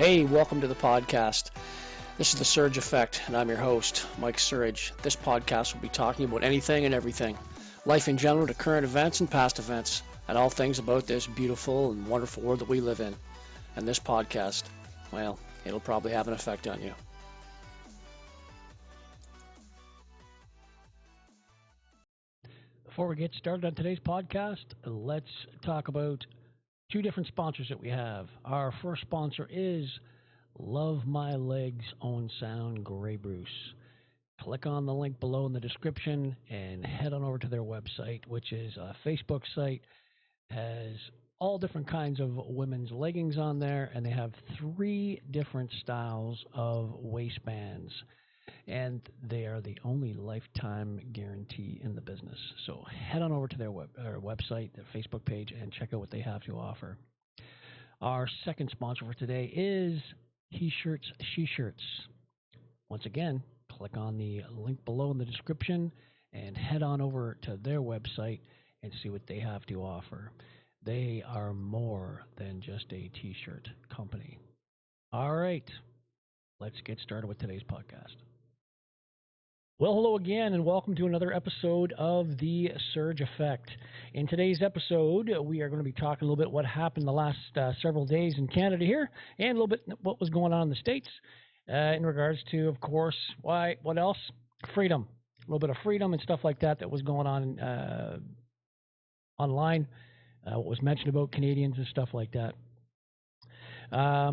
Hey, welcome to the podcast. This is The Surge Effect, and I'm your host, Mike Surge. This podcast will be talking about anything and everything, life in general to current events and past events, and all things about this beautiful and wonderful world that we live in. And this podcast, well, it'll probably have an effect on you. Before we get started on today's podcast, let's talk about two different sponsors that we have. Our first sponsor is Love My Legs Owen Sound Grey Bruce. Click on the link below in the description and head on over to their website, which is a Facebook site. Has all different kinds of women's leggings on there, and they have 3 different styles of waistbands. And they are the only lifetime guarantee in the business. So head on over to their website, their Facebook page, and check out what they have to offer. Our second sponsor for today is T-Shirts, She-Shirts. Once again, click on the link below in the description and head on over to their website and see what they have to offer. They are more than just a T-shirt company. All right, let's get started with today's podcast. Well, hello again, and welcome to another episode of The Surge Effect. In today's episode, we are going to be talking a little bit what happened the last several days in Canada here, and a little bit what was going on in the States in regards to, of course, what else? Freedom. A little bit of freedom and stuff like that was going on online, what was mentioned about Canadians and stuff like that.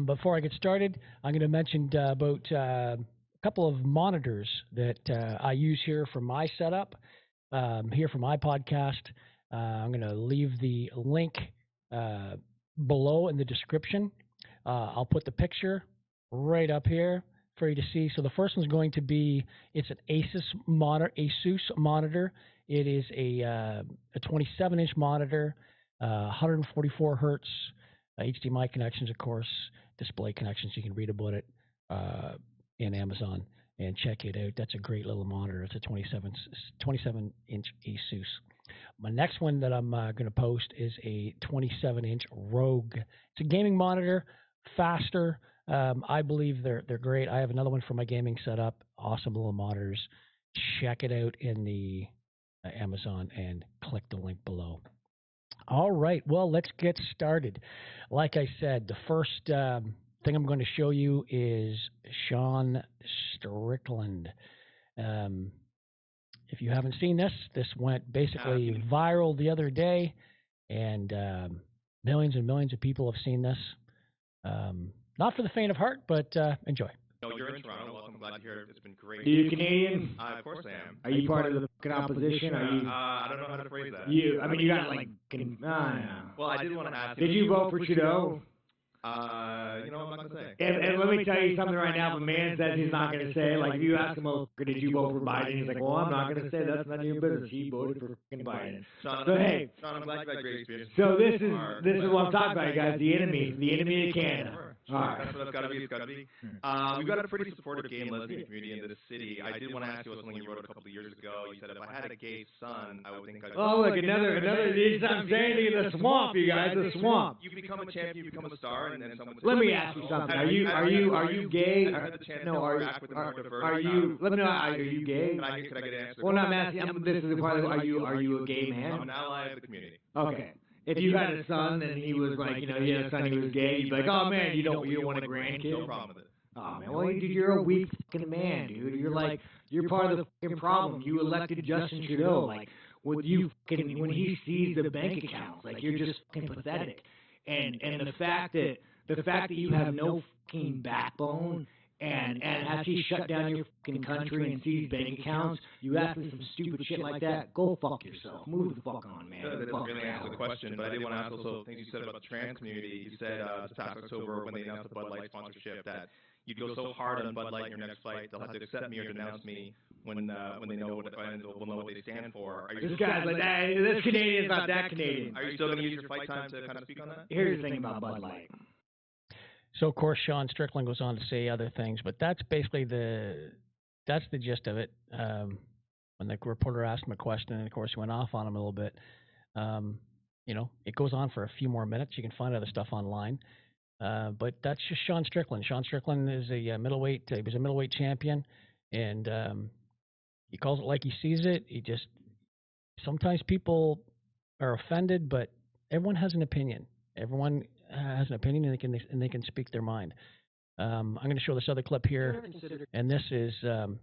Before I get started, I'm going to mention about couple of monitors that I use here for my setup, here for my podcast. I'm going to leave the link below in the description. I'll put the picture right up here for you to see. So the first one's going to be, it's an ASUS monitor. It is a 27-inch monitor, 144 hertz, HDMI connections, of course, display connections. You can read about it in Amazon and check it out. That's a great little monitor. It's a 27-inch ASUS. My next one that I'm going to post is a 27-inch Rogue. It's a gaming monitor, faster. I believe they're great. I have another one for my gaming setup. Awesome little monitors. Check it out in the Amazon and click the link below. All right, well, let's get started. Like I said, the first thing I'm going to show you is Sean Strickland. If you haven't seen this went basically viral the other day, and millions and millions of people have seen this. Not for the faint of heart, but enjoy. No, you're in Toronto. Welcome. Glad to hear it. It's been great. Are you Canadian? Of course I am. Are you part of the fucking opposition? Are you? I don't know how to phrase that. You got like. Well, I did want to ask. Did you vote for Trudeau? I'm not gonna say. And let me tell you something right now. If a man says he's not gonna say, like if you ask him, "Oh, did you vote for Biden?" He's like, "Well, I'm not gonna say. That's none of your business. He voted for fucking Biden." Sean, hey, Sean, I'm glad you had great experience. So this is what I'm talking about, guys. The enemy of Canada. All right. That's what it's got to be. It's got to be. We've got a pretty supportive gay and lesbian community in this city. I did want to ask you something you wrote a couple of years ago. You said if I had a gay son, I would think I'd. Oh, look, another. I'm saying in the swamp, you guys, the swamp. You become a champion, you become a star, and then someone. Let me ask you something. Are you gay? No, are you? Let me know. Are you gay? Can I get an answer? Well, I'm asking. This is the part of. Are you a gay man? I'm an ally of the community. Okay. If you had a son and he was like, he had a son, he was gay, you'd be like, oh man, you don't want a grandkid? No problem with it. Oh man, well, dude, you're a weak fucking man, dude. You're part of the fucking problem. You elected Justin Trudeau. Like, when he sees the bank accounts, like, you're just fucking pathetic. And the fact that you have no fucking backbone. And as he shut down your fucking country and seized bank accounts, you ask me some stupid shit like that, go fuck yourself. Move the fuck on, man. That doesn't really answer the question, but I did want to ask also things you said about the trans community. You said this past October when they announced the Bud Light sponsorship that you'd go so hard on Bud Light in your next fight, they'll have to accept me or denounce me when they know what will know what they stand for. This guy's like, this Canadian's not that Canadian. Are you still going to use your fight time to kind of speak on that? Here's the thing about Bud Light. So, of course, Sean Strickland goes on to say other things, but that's basically the gist of it. When the reporter asked him a question, and, of course, he went off on him a little bit. It goes on for a few more minutes. You can find other stuff online. But that's just Sean Strickland. Sean Strickland is a middleweight. He was a middleweight champion, and he calls it like he sees it. He just sometimes people are offended, but everyone has an opinion. Everyone has an opinion, and they can speak their mind. I'm going to show this other clip here, and this is, of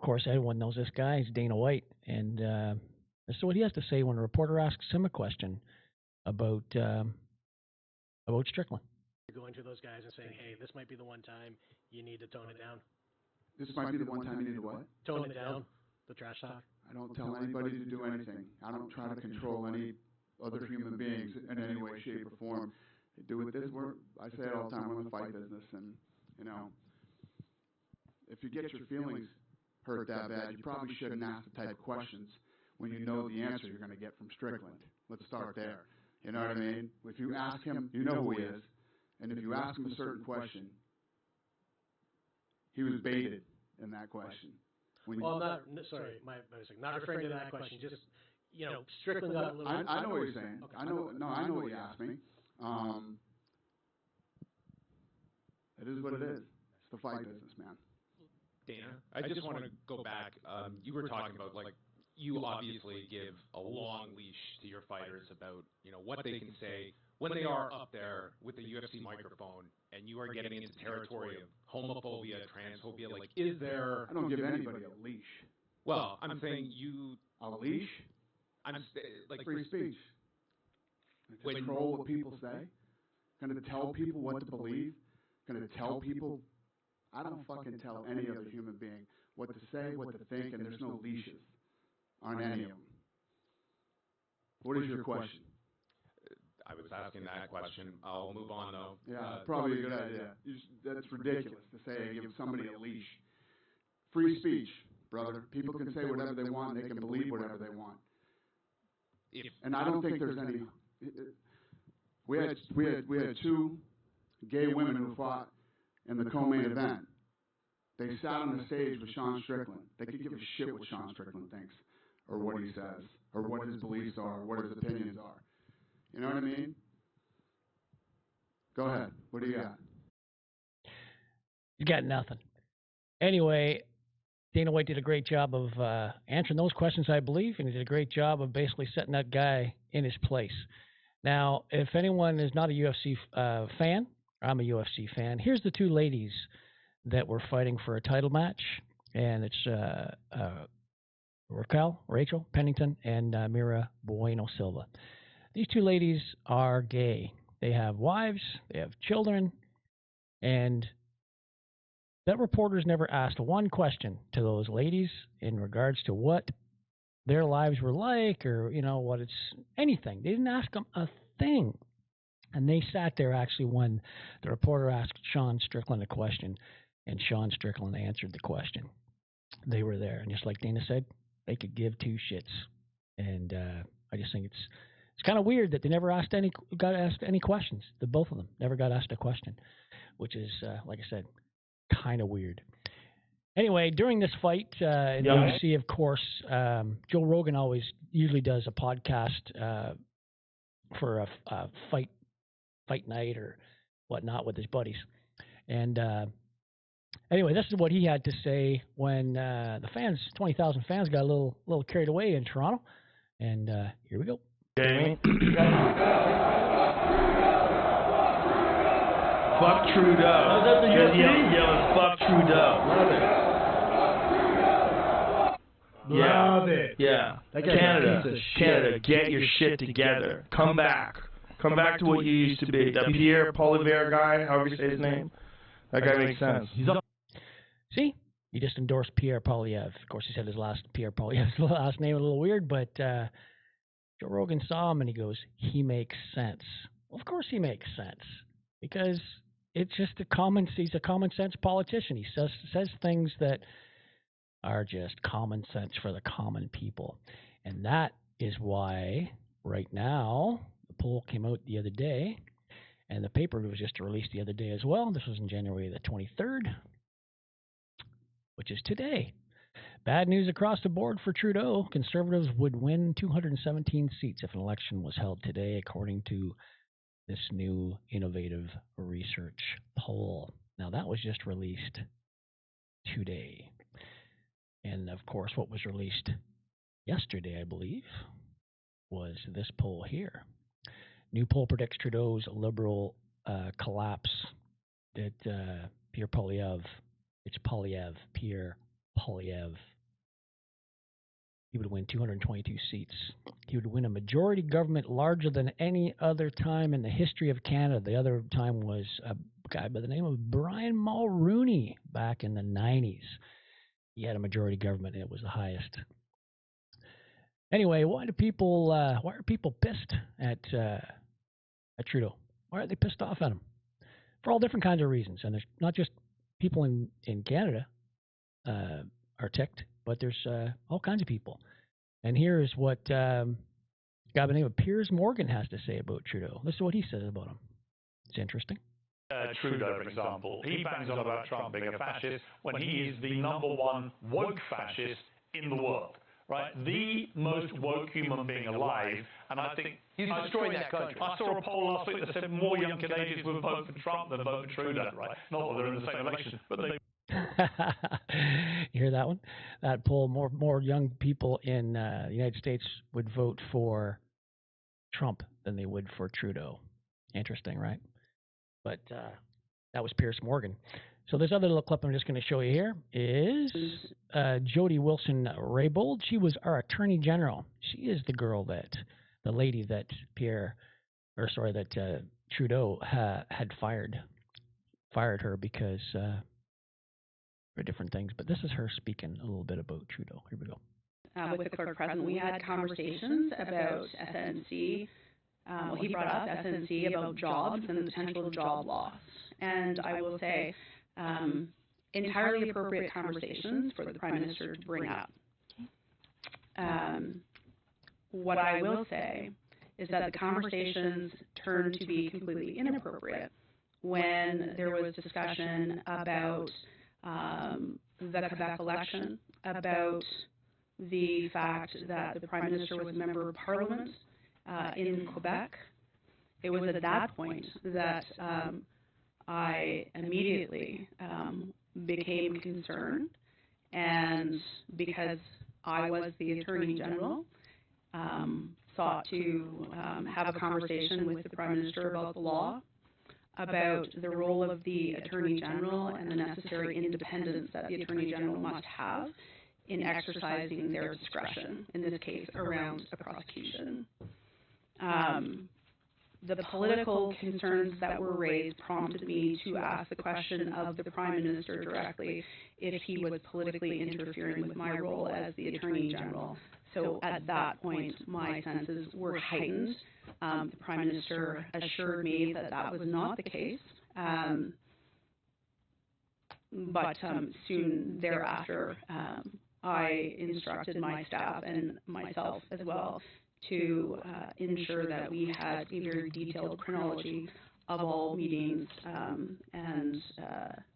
course, everyone knows this guy. He's Dana White, and this is what he has to say when a reporter asks him a question about Strickland. You're going to those guys and saying, "Hey, this might be the one time you need to tone it down." This might be the one time you need to what? Tone it down. The trash talk. I don't tell anybody to do anything. I don't try to control any other human beings in any way, shape, or form. They do with this. I say it all the time. We're in the fight business, and you know, if you get your feelings hurt that bad, you probably shouldn't ask the type of questions when you know the answer you're going to get from Strickland. Let's start there. You know what I mean? If you ask him, you know who he is, and if you ask him a certain question, he was baited in that question. Well, not sorry, my mistake. Not referring to that question. Just Strickland got a little. I know what you're saying. Okay. I know what you asked me. It is what it is. It's the fight business, man. Dana, I just want to go back. You were talking about, like, you obviously give a long leash to your fighters about, what they can say when they are up there with the UFC microphone, and you are getting into territory of homophobia, transphobia. Like, is there? I don't give anybody a leash. Well, I'm saying you. A leash? Like free speech. To control what people say. Going to tell people what to believe. Going to tell people. I don't fucking tell any other human being what to say, what to think, and there's no leashes on any of them. What is your question? I was asking that question. I'll move on, though. Yeah, probably a good idea. That's ridiculous to say give somebody a leash. Free speech, brother. People can say whatever they want. They can believe whatever they want. And I don't think there's any. We had two gay women who fought in the co-main event. They sat on the stage with Sean Strickland. They could give a shit what Sean Strickland thinks, or what he says, or what his beliefs are, or what his opinions are. You know what I mean? Go ahead. What do you got? You got nothing. Anyway, Dana White did a great job of answering those questions, I believe, and he did a great job of basically setting that guy in his place. Now, if anyone is not a UFC fan, I'm a UFC fan. Here's the two ladies that were fighting for a title match, and it's Rachel Pennington and Mira Bueno Silva. These two ladies are gay. They have wives, they have children, and that reporters never asked one question to those ladies in regards to what their lives were like, or what it's anything. They didn't ask them a thing. And they sat there actually when the reporter asked Sean Strickland a question, and Sean Strickland answered the question. They were there, and just like Dana said, they could give two shits. And I just think it's kind of weird that they never got asked any questions. The both of them never got asked a question, which is, like I said, kind of weird. Anyway, during this fight in the UFC, of course, Joe Rogan usually does a podcast for a fight night or whatnot with his buddies. And anyway, this is what he had to say when the fans, 20,000 fans, got a little carried away in Toronto. And here we go. Jamie. Fuck Trudeau. Just yelling, fuck Trudeau. Love it. Yeah. Canada, get your shit together. Come back. Come back to what you used to be. That Pierre Poilievre guy, however you say his name. That guy makes sense. See? He just endorsed Pierre Poilievre. Of course, he said Pierre Poilievre's last name a little weird, but Joe Rogan saw him and he goes, he makes sense. Well, of course he makes sense, because it's just he's a common sense politician. He says things that are just common sense for the common people. And that is why right now, the poll came out the other day, and the paper was just released the other day as well. This was in January the 23rd, which is today. Bad news across the board for Trudeau. Conservatives would win 217 seats if an election was held today, according to this new innovative research poll. Now, that was just released today. And of course, what was released yesterday, I believe, was this poll here. New poll predicts Trudeau's Liberal collapse. That Pierre Poilievre, Pierre Poilievre, he would win 222 seats. He would win a majority government larger than any other time in the history of Canada. The other time was a guy by the name of Brian Mulroney back in the 90s. He had a majority government, and it was the highest. Anyway, why are people pissed at Trudeau? Why are they pissed off at him? For all different kinds of reasons. And there's not just people in Canada are ticked, but there's all kinds of people. And here is what a guy by the name of Piers Morgan has to say about Trudeau. This is what he says about him. It's interesting. Trudeau, for example, he bangs on about Trump being a fascist when he is the #1 woke fascist in the world, right? The most woke human being alive, and I think he's destroying that country. I saw a poll last week that said more young Canadians would vote for Trump than vote for Trudeau, right? Not that they're in the same election, but they. You hear that one? That poll, more young people in the United States would vote for Trump than they would for Trudeau. Interesting, right? But that was Piers Morgan. So this other little clip I'm just going to show you here is Jody Wilson-Raybould. She was our Attorney General. She is the lady that Trudeau had fired her because for different things. But this is her speaking a little bit about Trudeau. Here we go. With the clerk present, we had conversations about SNC. He brought up SNC about jobs and the potential job loss. And I will say, entirely appropriate conversations for the Prime Minister to bring up. What I will say is that the conversations turned to be completely inappropriate when there was discussion about the Quebec election, about the fact that the Prime Minister was a member of Parliament in Quebec. It was at that point that I immediately became concerned, and because I was the Attorney General, sought to have a conversation with the Prime Minister about the law, about the role of the Attorney General and the necessary independence that the Attorney General must have in exercising their discretion, in this case around a prosecution. The political concerns that were raised prompted me to ask the question of the Prime Minister directly if he was politically interfering with my role as the Attorney General. So at that point, my senses were heightened. The Prime Minister assured me that that was not the case. But soon thereafter, I instructed my staff and myself as well to ensure that we had a very detailed chronology of all meetings and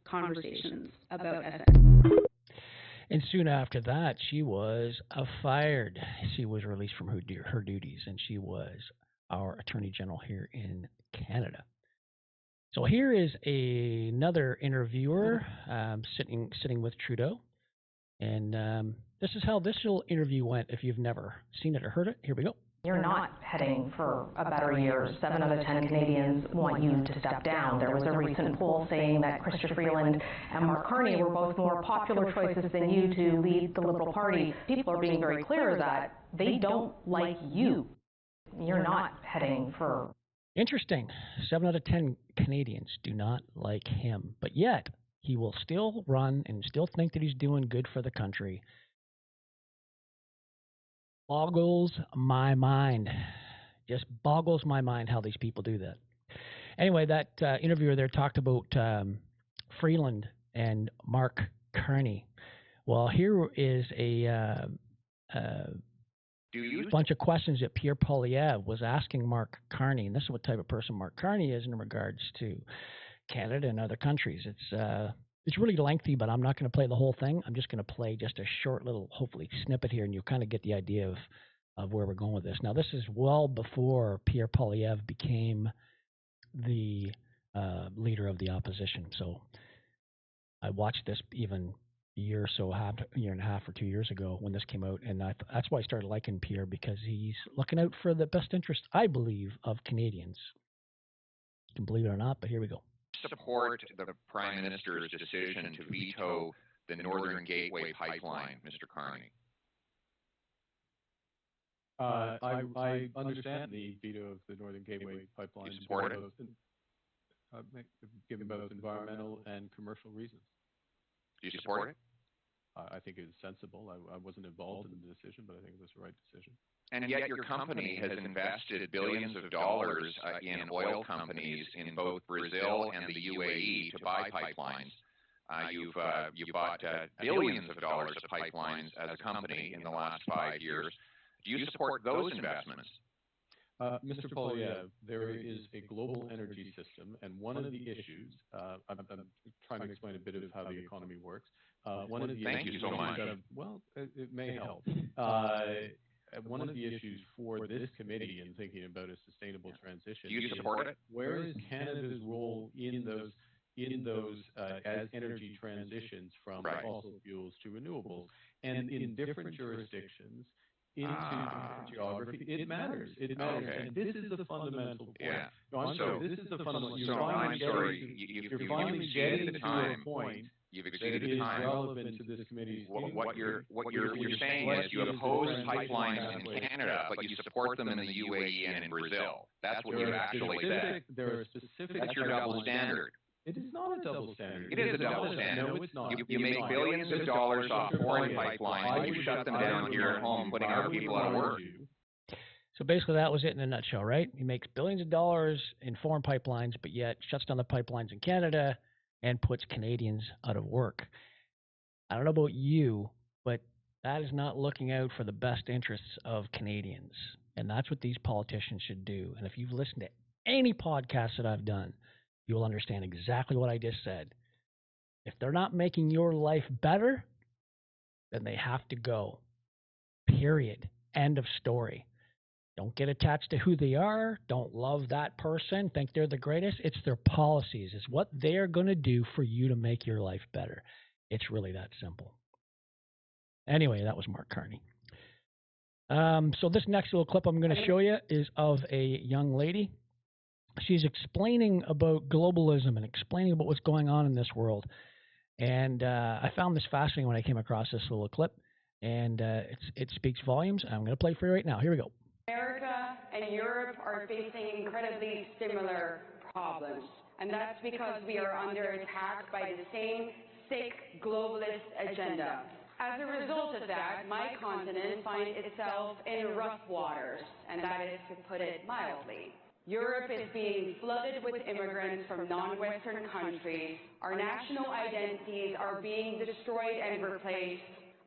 conversations about SN. And soon after that, she was fired. She was released from her duties, and she was our Attorney General here in Canada. So here is another interviewer sitting with Trudeau. And this is how this little interview went. If you've never seen it or heard it, here we go. You're not heading for a better year. 7 out of 10 Canadians want you to step down. There was a recent poll saying that Chrystia Freeland and Mark Carney were both more popular choices than you to lead the Liberal Party. People are being very clear that they don't like you. You're not heading for... Interesting. 7 out of 10 Canadians do not like him, but yet he will still run and still think that he's doing good for the country. Boggles my mind. Just boggles my mind how these people do that. Anyway, that interviewer there talked about Freeland and Mark Carney. Well, here is a bunch of questions that Pierre Poilievre was asking Mark Carney, and this is what type of person Mark Carney is in regards to Canada and other countries. It's really lengthy, but I'm not going to play the whole thing. I'm just going to play just a short little, hopefully, snippet here, and you'll kind of get the idea of where we're going with this. Now, this is well before Pierre Poilievre became the leader of the opposition. So I watched this even a year and a half or 2 years ago when this came out, and that's why I started liking Pierre, because he's looking out for the best interest, I believe, of Canadians. You can believe it or not, but here we go. Support the Prime Minister's decision to veto the Northern Gateway pipeline, Mr. Carney. I understand the veto of the Northern Gateway pipeline. You support it? Given both environmental and commercial reasons. Do you support it? I think it is sensible. I wasn't involved in the decision, but I think it was the right decision. And yet your company has invested billions of dollars in oil companies in both Brazil and the UAE to buy pipelines. You've bought billions of dollars of pipelines as a company in the last 5 years. Do you support those investments? Mr. Polyev, there is a global energy system, and one of the issues, I'm trying to explain a bit of how the economy works. One of the Thank you so much. Well, it may help. One of the issues for this committee in thinking about a sustainable transition Do you support it? Where is Canada's role in those as energy transitions from fossil fuels to renewables? And in different jurisdictions, into different geography, it matters. It matters, Okay. and this is the fundamental point. Yeah. No, I'm sorry. This is the fundamental. So I'm sorry. You've exceeded the time. Point You've that exceeded it the is time. relevant to this committee's. What you're saying is you oppose pipelines in Canada, but you support them in the UAE and in Brazil. That's what you've actually said. There are specific. That's your double standard. It is not a double standard. It is a double standard. No, it's not. You make billions of dollars off foreign pipelines. You shut them down here at home, putting our people out of work. So basically, that was it in a nutshell, right? He makes billions of dollars in foreign pipelines, but yet shuts down the pipelines in Canada and puts Canadians out of work. I don't know about you, but that is not looking out for the best interests of Canadians. And that's what these politicians should do. And if you've listened to any podcast that I've done, you will understand exactly what I just said. If they're not making your life better, then they have to go. Period. End of story. Don't get attached to who they are. Don't love that person. Think they're the greatest. It's their policies. It's what they're going to do for you to make your life better. It's really that simple. Anyway, that was Mark Carney. So this next little clip I'm going to show you is of a young lady. She's explaining about globalism and explaining about what's going on in this world. And I found this fascinating when I came across this little clip. And it speaks volumes. I'm going to play for you right now. Here we go. America and Europe are facing incredibly similar problems. And that's because we are under attack by the same sick globalist agenda. As a result of that, my continent finds itself in rough waters, and that is to put it mildly. Europe is being flooded with immigrants from non-Western countries. Our national identities are being destroyed and replaced.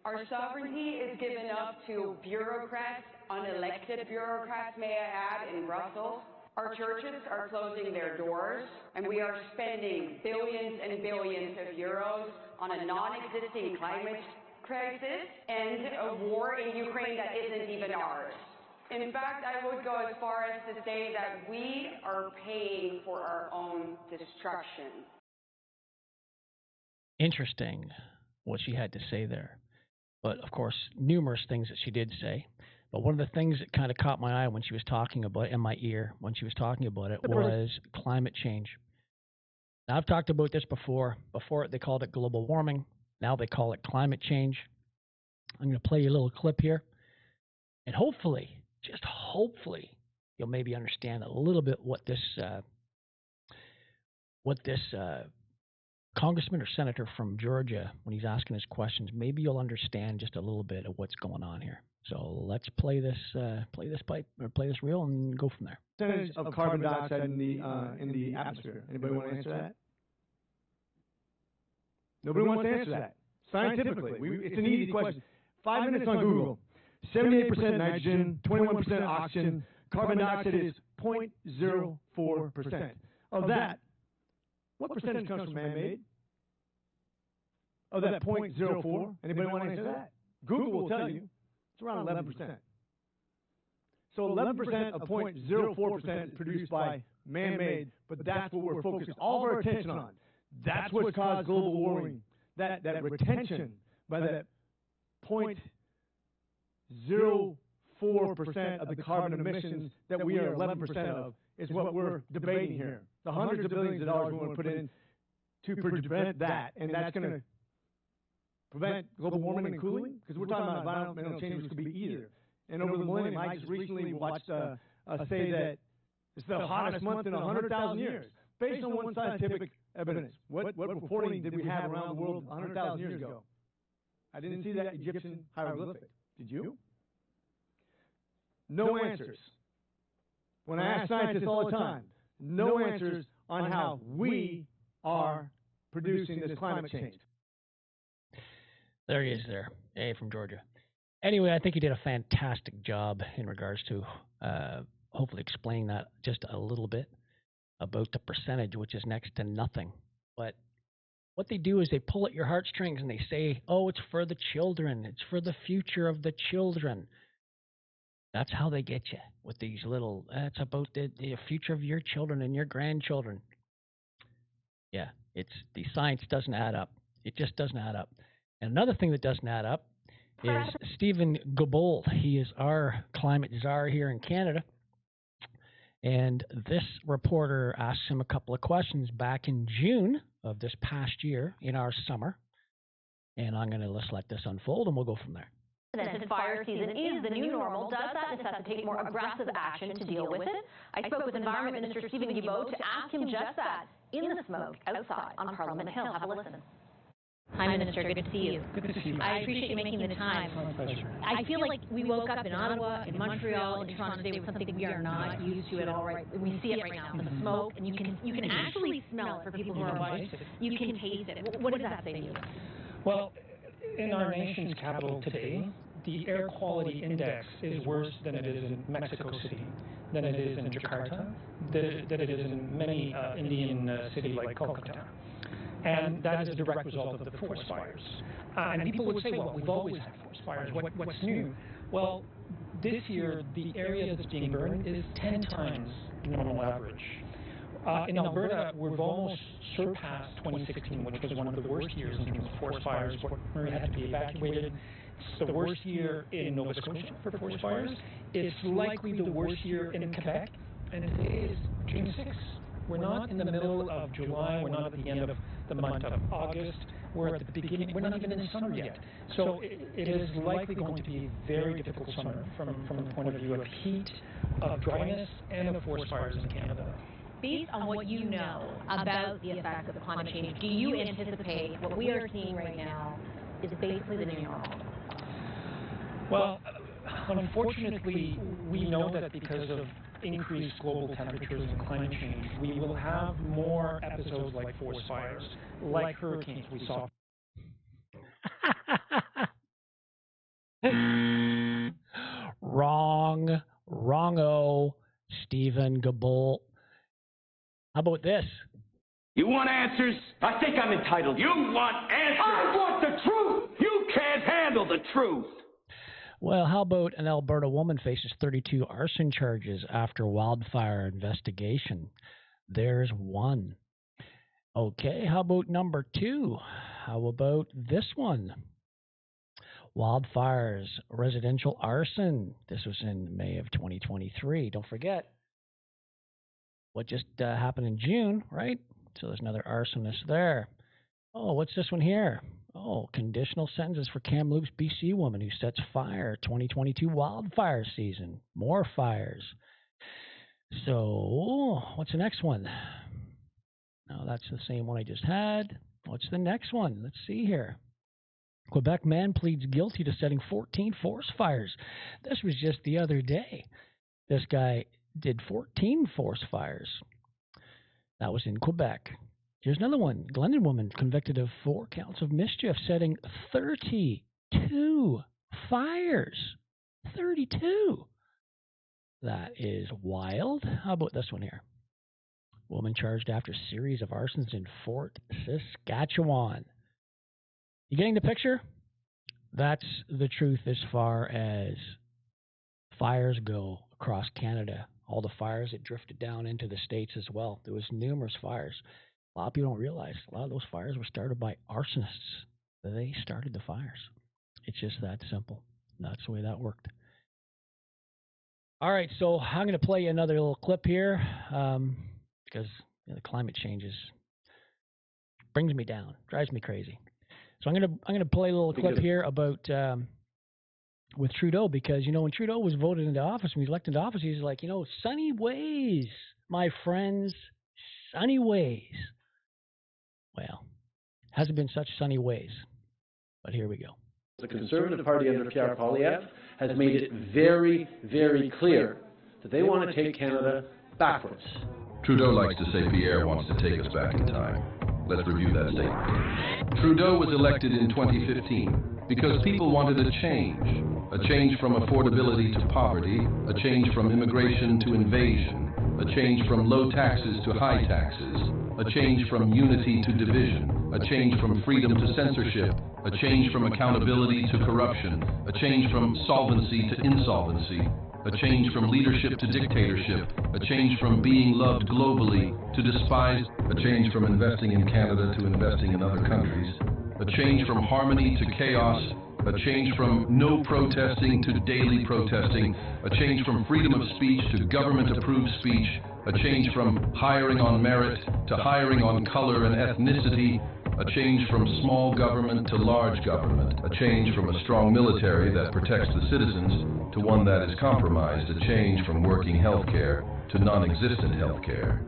Our sovereignty is given up to bureaucrats, unelected bureaucrats, may I add, in Brussels. Our churches are closing their doors, and we are spending billions and billions of euros on a non-existing climate crisis and a war in Ukraine that isn't even ours. In fact, I would go as far as to say that we are paying for our own destruction. Interesting what she had to say there. But, of course, numerous things that she did say. But one of the things that kind of caught my eye when she was talking about it, in my ear, when she was talking about it, was climate change. Now, I've talked about this before. Before, they called it global warming. Now they call it climate change. I'm going to play you a little clip here. And hopefully, just hopefully, you'll maybe understand a little bit what this congressman or senator from Georgia, when he's asking his questions, maybe you'll understand just a little bit of what's going on here. So let's play this reel and go from there. Percentage of carbon dioxide in the atmosphere. Anybody want to answer that? Nobody wants to answer that. Scientifically, it's an easy question. 5 minutes on Google. 78% nitrogen, 21% oxygen. Carbon dioxide is 0.04%. Of that, what percentage comes from man-made? Of that 0.04? Anybody want to answer that? Google will tell you. It's around 11%. So 11% of 0.04% is produced by man-made, but that's what we're focused all of our attention on. That's what's caused global warming. That retention by that 0.04% of the carbon emissions that we are 11% of is what we're debating here. The hundreds of billions of dollars we want to put in to prevent that, and that's going to prevent global warming and cooling, because we're talking about environmental change, which could be either. And over the millennium, I just recently watched say that it's the hottest month in 100,000 years, based on one scientific evidence. What reporting did we have around the world 100,000 years ago? I didn't see that Egyptian hieroglyphic. Did you? No answers. When I ask scientists all the time, no answers on how we are producing this climate change. There he is there, A from Georgia. Anyway, I think he did a fantastic job in regards to hopefully explaining that just a little bit about the percentage, which is next to nothing. But what they do is they pull at your heartstrings and they say, oh, it's for the children. It's for the future of the children. That's how they get you with these little, it's about the future of your children and your grandchildren. Yeah, the science doesn't add up. It just doesn't add up. And another thing that doesn't add up is Stephen Gabold. He is our climate czar here in Canada. And this reporter asked him a couple of questions back in June of this past year in our summer. And I'm going to just let this unfold and we'll go from there. Unprecedented fire season is the new normal. Does that necessitate more aggressive action to deal with it? I spoke with Environment Minister Stephen Guilbeault to ask him just that in the smoke outside on Parliament Hill. Have a listen. Hi, Minister. Good to see you. Good to see you. I appreciate you making the time. My pleasure. I feel like we woke up in Ottawa, in Montreal, in Toronto today with something we are not used to at all. Right? We see it right now, the smoke, and you can actually smell it for people who are watching. You can taste it. What does that say to you? Well, in our nation's capital today, the air quality index is worse than it is in Mexico City, than it is in Jakarta, than it is in many Indian cities like Kolkata. And that is a direct result of the forest fires. And people would say, well, we've always had forest fires. What's new? Well, this year, the area that's being burned is 10 times the normal average. In Alberta, we've almost surpassed 2016, which was one of the worst years in terms of forest fires, where had to be evacuated. It's the worst year in Nova Scotia for forest fires. It's likely the worst year in Quebec, and today is June 6th. We're not in the middle of July, we're not at the end of the month of August, we're at the beginning, we're not even in summer yet. So it is likely going to be a very difficult summer from the point of view of heat, of dryness, and of forest fires in Canada. Based on what you know about the effects of climate change, do you anticipate what we are seeing right now is basically the new normal? Well, unfortunately, we know that because of increased global temperatures and climate change, we will have more episodes like forest fires, like hurricanes we saw. Wrongo, Stephen Gabolt. How about this? You want answers? I think I'm entitled. You want answers? I want the truth! You can't handle the truth! Well, how about an Alberta woman faces 32 arson charges after wildfire investigation? There's one. Okay, how about number 2? How about this one? Wildfires, residential arson. This was in May of 2023. Don't forget what just happened in June, right? So there's another arsonist there. Oh, what's this one here? Oh, conditional sentences for Kamloops, BC woman who sets fire. 2022 wildfire season. More fires. So, what's the next one? No, that's the same one I just had. What's the next one? Let's see here. Quebec man pleads guilty to setting 14 forest fires. This was just the other day. This guy did 14 forest fires. That was in Quebec. Here's another one. Glendon woman convicted of 4 counts of mischief, setting 32 fires. 32. That is wild. How about this one here? Woman charged after series of arsons in Fort Saskatchewan. You getting the picture? That's the truth as far as fires go across Canada. All the fires that drifted down into the States as well. There was numerous fires. A lot of people don't realize a lot of those fires were started by arsonists. They started the fires. It's just that simple. That's the way that worked. All right, so I'm going to play you another little clip here because the climate changes brings me down, drives me crazy. So I'm going to play a little clip here about with Trudeau, because when Trudeau was voted into office, when he was elected into office, he's like, sunny ways, my friends, sunny ways. Well, hasn't been such sunny ways, but here we go. The Conservative Party under Pierre Poilievre has made it very, very clear that they want to take Canada backwards. Trudeau likes to say Pierre wants to take us back in time. Let's review that statement. Trudeau was elected in 2015 because people wanted a change from affordability to poverty, a change from immigration to invasion, a change from low taxes to high taxes, a change from unity to division, a change from freedom to censorship, a change from accountability to corruption, a change from solvency to insolvency, a change from leadership to dictatorship, a change from being loved globally to despised, a change from investing in Canada to investing in other countries, a change from harmony to chaos, a change from no protesting to daily protesting, a change from freedom of speech to government-approved speech, a change from hiring on merit to hiring on color and ethnicity, a change from small government to large government, a change from a strong military that protects the citizens to one that is compromised, a change from working healthcare to non-existent healthcare,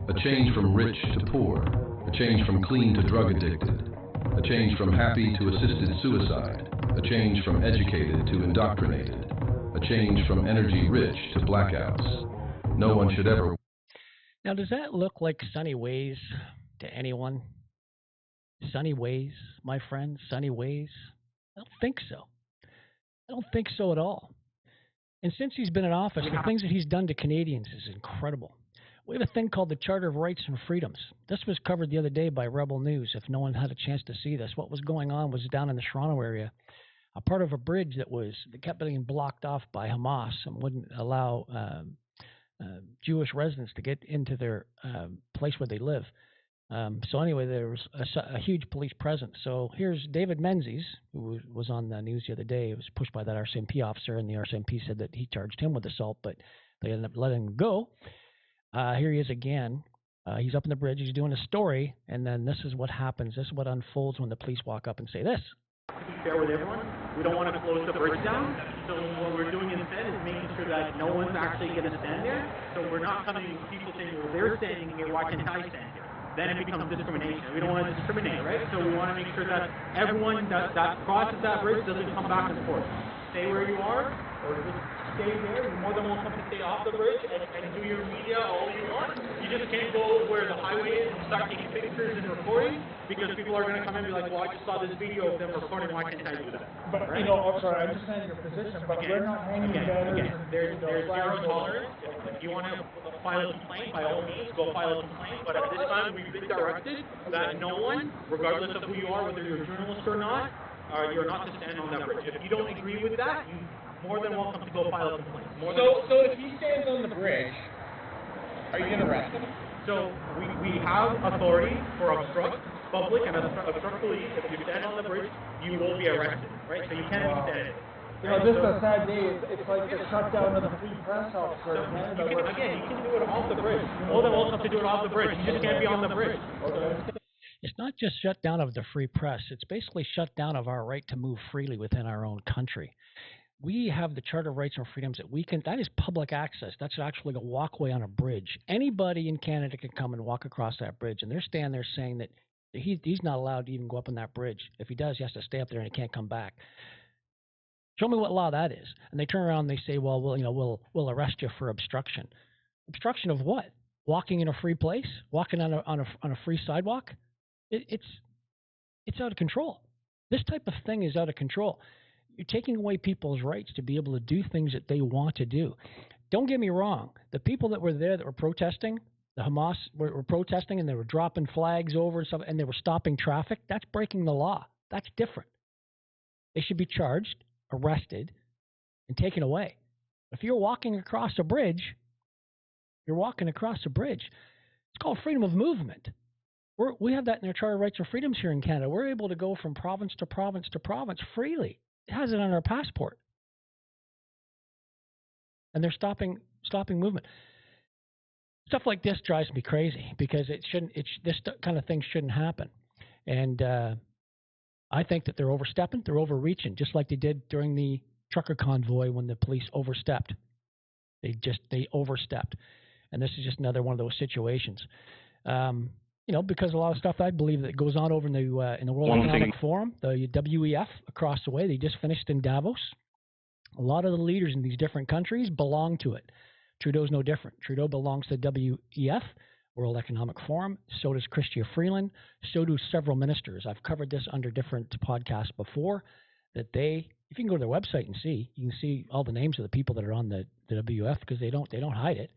a change from rich to poor, a change from clean to drug addicted, a change from happy to assisted suicide, a change from educated to indoctrinated, a change from energy rich to blackouts. No one should ever... Now, does that look like sunny ways to anyone? Sunny ways, my friend, sunny ways? I don't think so. I don't think so at all. And since he's been in office, the things that he's done to Canadians is incredible. We have a thing called the Charter of Rights and Freedoms. This was covered the other day by Rebel News, if no one had a chance to see this. What was going on was down in the Toronto area, a part of a bridge that kept being blocked off by Hamas and wouldn't allow Jewish residents to get into their place where they live. So anyway, there was a huge police presence. So here's David Menzies, who was on the news the other day. It was pushed by that RCMP officer, and the RCMP said that he charged him with assault, but they ended up letting him go. Here he is again. He's up on the bridge. He's doing a story, and then this is what happens. This is what unfolds when the police walk up and say this. To be fair with everyone, we don't want to close the bridge down. So what we're doing instead is making sure that no one's actually going to stand there. So we're not coming to people saying, well, they're standing here, why can't I stand here? Then it becomes discrimination. We don't want to discriminate, right? So we want to make sure that everyone that crosses that bridge doesn't come back and forth. Stay where you are, or just stay there. You're more than welcome to stay off the bridge and do your media all you want. You just can't go where the highway is and start taking pictures and recording, because people are going to come in and be like, well, I just saw this video of them recording, why can't I do that? But, right? I'm sorry, I understand your position, but we're not hanging together. There's zero tolerance. If you want to file a complaint, by all means, go file a complaint. But at this time, we've been directed that no one, regardless of who you are, whether you're a journalist or not, you're not to stand on that bridge. If you don't agree with that, you're more than welcome to go file a complaint. So if he stands on the bridge, are you going to arrest him? So we have authority for obstruct public and obstruct police. If you stand on the bridge, you will be arrested, right? So you can't be standing. This is a sad day. It's like the shutdown of the free press officer. You can do it off the bridge. You're more than welcome to do it off the bridge. You just can't be on the bridge. It's not just shut down of the free press. It's basically shut down of our right to move freely within our own country. We have the Charter of Rights and Freedoms that is public access. That's actually a walkway on a bridge. Anybody in Canada can come and walk across that bridge, and they're standing there saying that he's not allowed to even go up on that bridge. If he does, he has to stay up there and he can't come back. Show me what law that is. And they turn around and they say, well, we'll arrest you for obstruction. Obstruction of what? Walking in a free place? Walking on a free sidewalk? It's out of control. This type of thing is out of control. You're taking away people's rights to be able to do things that they want to do. Don't get me wrong. The people that were there that were protesting, the Hamas were protesting, and they were dropping flags over and stuff, and they were stopping traffic. That's breaking the law. That's different. They should be charged, arrested, and taken away. If you're walking across a bridge, it's called freedom of movement. We have that in our Charter of Rights and Freedoms here in Canada. We're able to go from province to province to province freely. It has it on our passport. And they're stopping movement. Stuff like this drives me crazy because this kind of thing shouldn't happen. And I think that they're overstepping, they're overreaching, just like they did during the trucker convoy when the police overstepped. They overstepped. And this is just another one of those situations. Because a lot of stuff I believe that goes on over in the World Economic Forum, the WEF across the way, they just finished in Davos. A lot of the leaders in these different countries belong to it. Trudeau's no different. Trudeau belongs to WEF, World Economic Forum. So does Chrystia Freeland. So do several ministers. I've covered this under different podcasts before. If you can go to their website and see, you can see all the names of the people that are on the WEF because they don't hide it.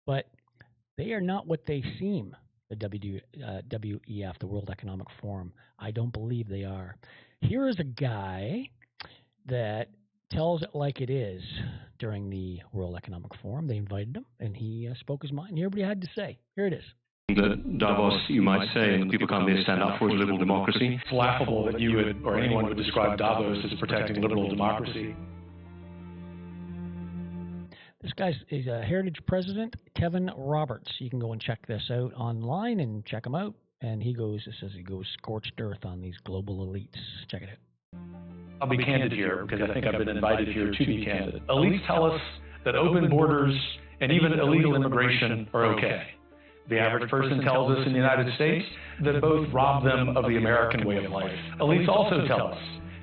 But they are not what they seem. The WEF, the World Economic Forum. I don't believe they are. Here is a guy that tells it like it is during the World Economic Forum. They invited him, and he spoke his mind. Hear what he had to say. Here it is. That Davos, you might say, and the people come there stand up for liberal democracy. It's laughable that you would, or anyone would describe Davos as protecting liberal democracy. This guy's a Heritage President, Kevin Roberts. You can go and check this out online and check him out. And he goes scorched earth on these global elites. Check it out. I'll be candid here because I think I've been invited here to be candid. Elites tell us that open borders and even illegal immigration are okay. The average person tells us in the United States that both rob them of the American way of life. Elites also tell us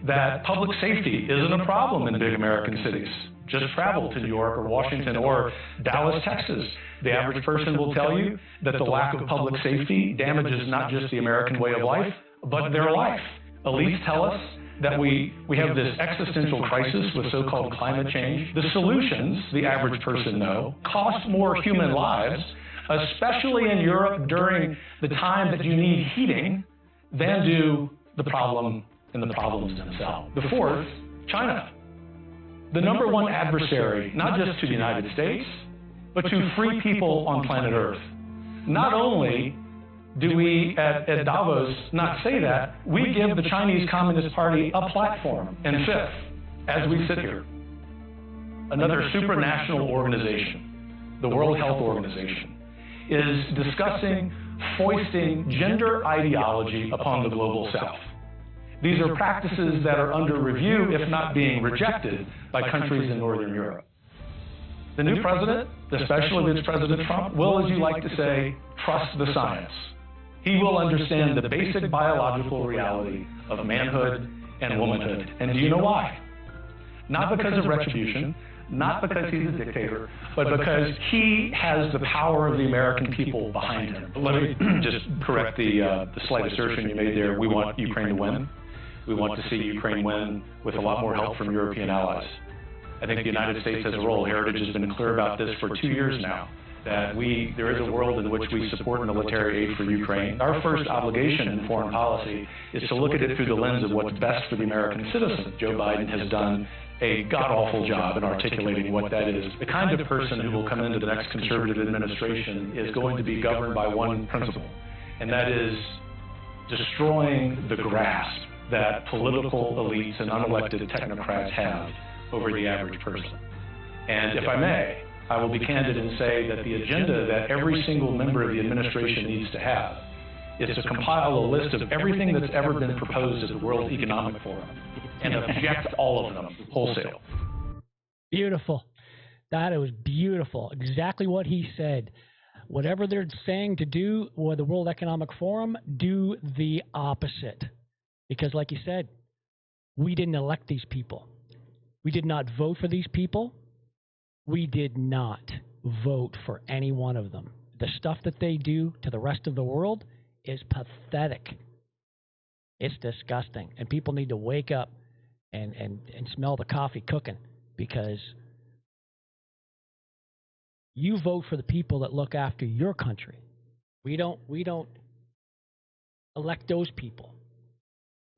that public safety isn't a problem in big American cities. Just travel to New York or Washington or Dallas, Texas. The average person will tell you that the lack of public safety damages not just the American way of life, but their life. Elites tell us that we have this existential crisis with so-called climate change. The solutions, the average person know, cost more human lives, especially in Europe during the time that you need heating, than do the problem and the problems themselves. The fourth, China. The number one adversary, not just to the United States, but to free people on planet Earth. Not only do we at Davos not say that, we give the Chinese Communist Party a platform. And fifth, as we sit here, another supranational organization, the World Health Organization, is discussing foisting gender ideology upon the global South. These are practices that are under review, if not being rejected, by countries in Northern Europe. The new president, especially Vice President Trump, will, as you like to say, trust the science. He will understand the basic biological reality of manhood and womanhood. And do you know why? Not because of retribution, not because he's a dictator, but because he has the power of the American people behind him. Let me just correct the slight assertion you made there. We want Ukraine to win. We want to see Ukraine win with a lot more help from European allies. I think the United States has a role. Heritage has been clear about this for 2 years now, that there is a world in which we support military aid for Ukraine. Our first obligation in foreign policy is to look at it through the lens of what's best for the American citizen. Joe Biden has done a god-awful job in articulating what that is. The kind of person who will come into the next conservative administration is going to be governed by one principle, and that is destroying the grasp that political elites and unelected technocrats have over the average person. And if I may, I will be candid and say that the agenda that every single member of the administration needs to have is to compile a list of everything that's ever been proposed at the World Economic Forum and object all of them wholesale. Beautiful. That was beautiful. Exactly what he said. Whatever they're saying to do with the World Economic Forum, do the opposite. Because like you said, we didn't elect these people. We did not vote for these people. We did not vote for any one of them. The stuff that they do to the rest of the world is pathetic. It's disgusting. And people need to wake up and smell the coffee cooking, because you vote for the people that look after your country. We don't elect those people.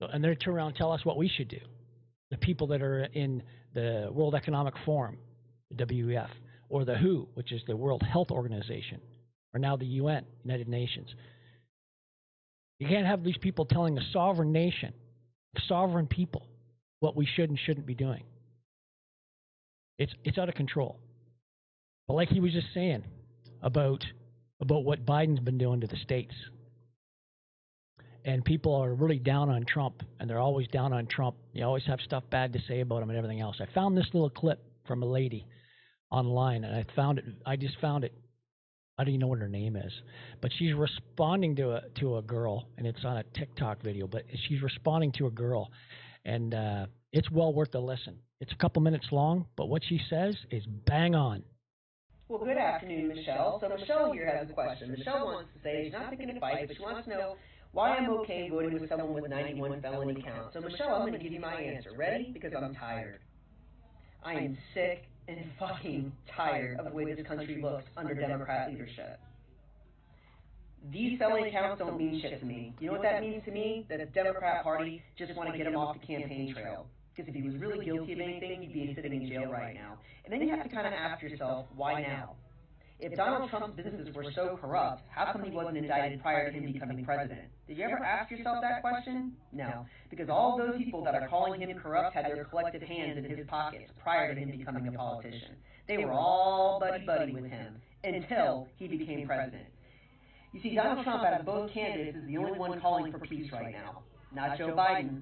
And they turn around and tell us what we should do. The people that are in the World Economic Forum, the WEF, or the WHO, which is the World Health Organization, or now the UN, United Nations. You can't have these people telling a sovereign nation, sovereign people, what we should and shouldn't be doing. It's out of control. But like he was just saying about what Biden's been doing to the states. And people are really down on Trump, and they're always down on Trump. You always have stuff bad to say about him and everything else. I found this little clip from a lady online, and I just found it. I don't even know what her name is, but she's responding to a girl, and it's on a TikTok video, but she's responding to a girl, and it's well worth a listen. It's a couple minutes long, but what she says is bang on. Well, good afternoon, Michelle. So Michelle here has a question. Michelle wants to say she's not picking a fight, but she wants to know why I'm okay voting with someone with 91 felony counts. So Michelle, I'm going to give you my answer. Ready? Because I'm tired. I am sick and fucking tired of the way this country looks under Democrat leadership. These felony counts don't mean shit to me. You know what that means to me? That the Democrat Party just want to get him off the campaign trail. Because if he was really guilty of anything, he'd be sitting in jail right now. And then you have to kind of ask yourself, why now? If Donald Trump's businesses were so corrupt, how come he wasn't indicted prior to him becoming president? Did you ever ask yourself that question? No. Because all those people that are calling him corrupt had their collective hands in his pockets prior to him becoming a politician. They were all buddy-buddy with him until he became president. You see, Donald Trump, out of both candidates, is the only one calling for peace right now. Not Joe Biden.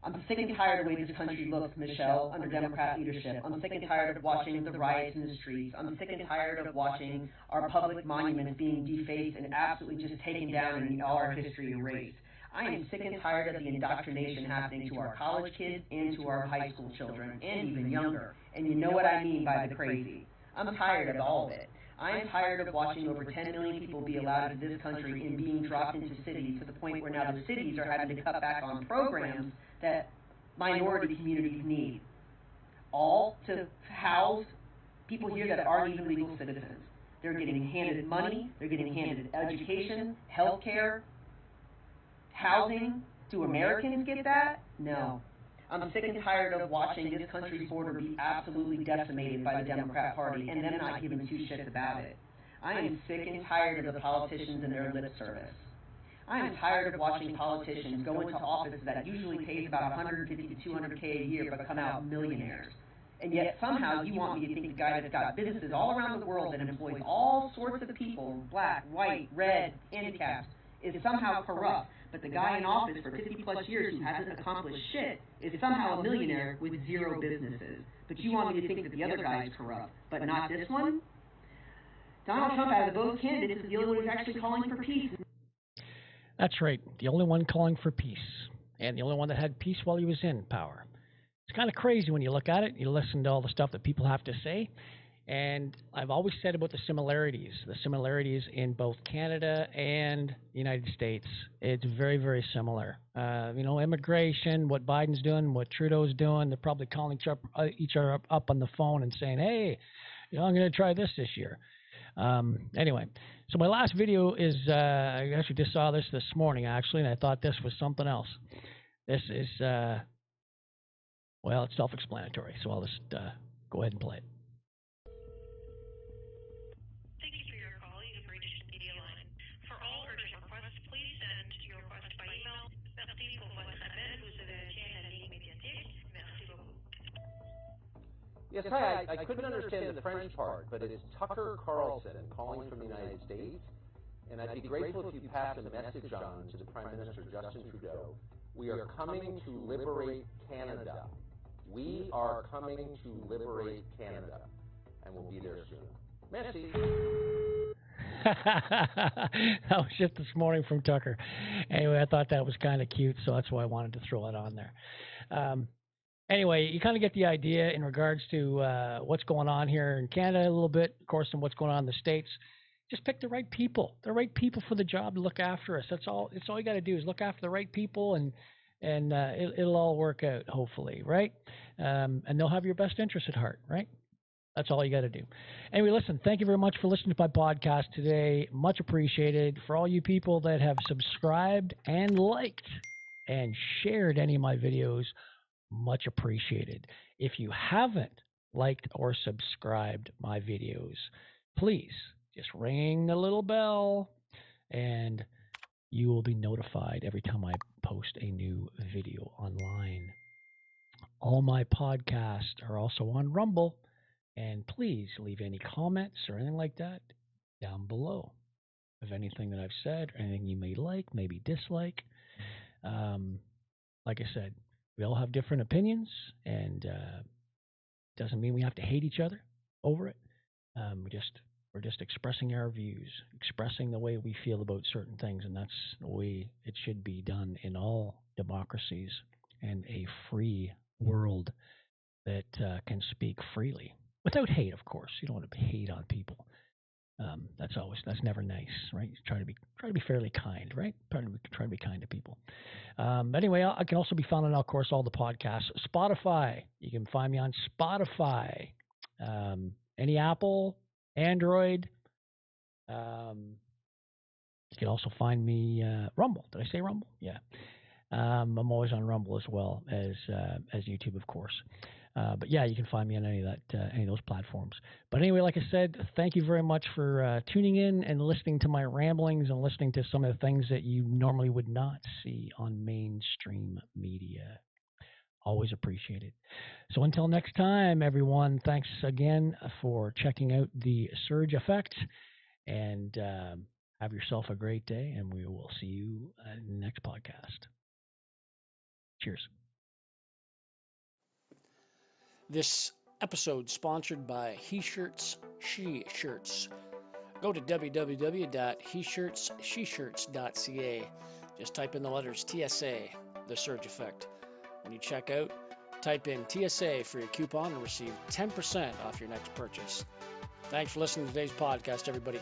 I'm sick and tired of the way this country looks, Michelle, under Democrat leadership. I'm sick and tired of watching the riots in the streets. I'm sick and tired of watching our public monuments being defaced and absolutely just taken down and all our history erased. I am sick and tired of the indoctrination happening to our college kids and to our high school children, and even younger. And you know what I mean by the crazy. I'm tired of all of it. I'm tired of watching over 10 million people be allowed into this country and being dropped into cities to the point where now the cities are having to cut back on programs that minority communities need, all to house people here that aren't even legal citizens. They're getting handed money, they're getting handed education, health care, housing. Do Americans get that? No. I'm sick and tired of watching this country's border be absolutely decimated by the Democrat Party and them not giving two shits about it. I am sick and tired of the politicians and their lip service. I am tired of watching politicians go into offices that usually pays about $150 to $200K a year but come out millionaires. And yet somehow you want me to think the guy that's got businesses all around the world that employs all sorts of people, black, white, red, handicapped, is somehow corrupt. But the guy in office for 50 plus years who hasn't accomplished shit is somehow a millionaire with zero businesses. But you want me to think that the other guy is corrupt, but not this one? Donald Trump, out of both candidates, is the only one who's actually calling for peace. That's right, the only one calling for peace, and the only one that had peace while he was in power. It's kind of crazy when you look at it, you listen to all the stuff that people have to say, and I've always said about the similarities in both Canada and the United States. It's very, very similar. Immigration, what Biden's doing, what Trudeau's doing, they're probably calling each other up on the phone and saying, hey, I'm going to try this year. Anyway, so my last video is, I actually just saw this morning, actually, and I thought this was something else. This is, well, it's self-explanatory, so I'll just go ahead and play it. Thank you for your call. You've reached the media line. For all urgent requests, please send your request by email. Merci pour votre appel. Vous avez bien la ligne médiatique. Merci beaucoup. Yes, hi. I couldn't understand the French part, but it's Tucker Carlson calling from the United States, and I'd be grateful if you pass a message on to the Prime Minister Justin Trudeau. We are coming to liberate Canada. We are coming to liberate Canada, and we'll be there soon. Merci. That was just this morning from Tucker. Anyway, I thought that was kind of cute, so that's why I wanted to throw it on there. Anyway, you kind of get the idea in regards to what's going on here in Canada a little bit, of course, and what's going on in the States. Just pick the right people for the job to look after us. That's all you got to do is look after the right people, and it'll all work out, hopefully, right? And they'll have your best interest at heart, right? That's all you got to do. Anyway, listen, thank you very much for listening to my podcast today. Much appreciated. For all you people that have subscribed and liked and shared any of my videos, much appreciated. If you haven't liked, or subscribed my videos, please just ring the little bell and you will be notified every time I post a new video online. All my podcasts are also on Rumble, and please leave any comments or anything like that down below of anything that I've said, or anything you may like, maybe dislike. Like I said, we all have different opinions, and doesn't mean we have to hate each other over it. We're just expressing our views, expressing the way we feel about certain things, and that's the way it should be done in all democracies and a free world that can speak freely without hate. Of course, you don't want to hate on people. That's never nice, right? Try to be fairly kind, right? Try to be kind to people. Anyway, I can also be found on, of course, all the podcasts. Spotify, you can find me on Spotify. Any Apple, Android. You can also find me Rumble. Did I say Rumble? Yeah. I'm always on Rumble as well as YouTube, of course. But yeah, you can find me on any of those platforms. But anyway, like I said, thank you very much for tuning in and listening to my ramblings and listening to some of the things that you normally would not see on mainstream media. Always appreciate it. So until next time, everyone, thanks again for checking out the Surge Effect, and have yourself a great day, and we will see you in the next podcast. Cheers. This episode sponsored by He Shirts, She Shirts. Go to www.heshirtsseshirts.ca. Just type in the letters TSA, The Surge Effect. When you check out, type in TSA for your coupon and receive 10% off your next purchase. Thanks for listening to today's podcast, everybody.